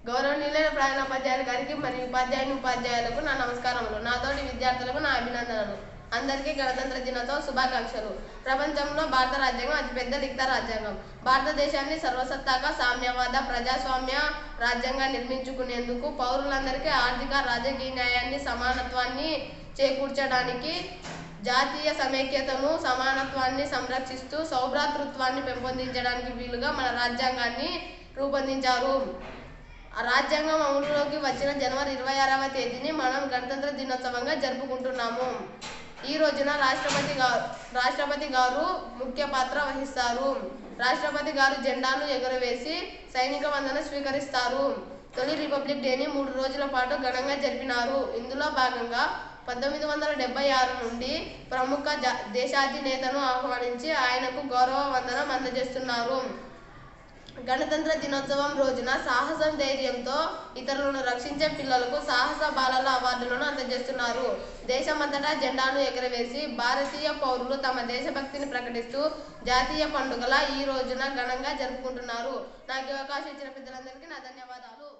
గౌరవనీయులైన ప్రధానోపాధ్యాయులు గారికి మరియు ఉపాధ్యాయులకు నా నమస్కారములు. నాతోటి విద్యార్థులకు నా అభినందనలు. అందరికీ గణతంత్ర దినోత్సవ శుభాకాంక్షలు. ప్రపంచంలో భారత రాజ్యాంగం అతిపెద్ద లిఖిత రాజ్యాంగం. భారతదేశాన్ని సర్వసత్తాక సామ్యవాద ప్రజాస్వామ్య రాజ్యాంగం నిర్మించుకునేందుకు పౌరులందరికీ ఆర్థిక రాజకీయ న్యాయాన్ని సమానత్వాన్ని చేకూర్చడానికి జాతీయ సమైక్యతను సమానత్వాన్ని సంరక్షిస్తూ సౌభ్రాతృత్వాన్ని పెంపొందించడానికి వీలుగా మన రాజ్యాంగాన్ని రూపొందించారు. రాజ్యాంగం అమలులోకి వచ్చిన జనవరి 26వ తేదీని మనం గణతంత్ర దినోత్సవంగా జరుపుకుంటున్నాము. ఈ రోజున రాష్ట్రపతి గారు ముఖ్య పాత్ర వహిస్తారు. రాష్ట్రపతి గారు జెండాను ఎగురవేసి సైనిక వందనం స్వీకరిస్తారు. తొలి రిపబ్లిక్ డేని 3 రోజుల పాటు ఘనంగా జరిపినారు. ఇందులో భాగంగా 1976 నుండి ప్రముఖ దేశాధినేతను ఆహ్వానించి ఆయనకు గౌరవ వందనం అందజేస్తున్నారు. గణతంత్ర దినోత్సవం రోజున సాహసం ధైర్యంతో ఇతరులను రక్షించే పిల్లలకు సాహస బాలల అవార్డులను అందజేస్తున్నారు. దేశమంతటా జెండాను ఎగరవేసి భారతీయ పౌరులు తమ దేశభక్తిని ప్రకటిస్తూ జాతీయ పండుగల ఈ రోజున ఘనంగా జరుపుకుంటున్నారు. నాకు అవకాశం ఇచ్చిన పెద్దలందరికీ నా ధన్యవాదాలు.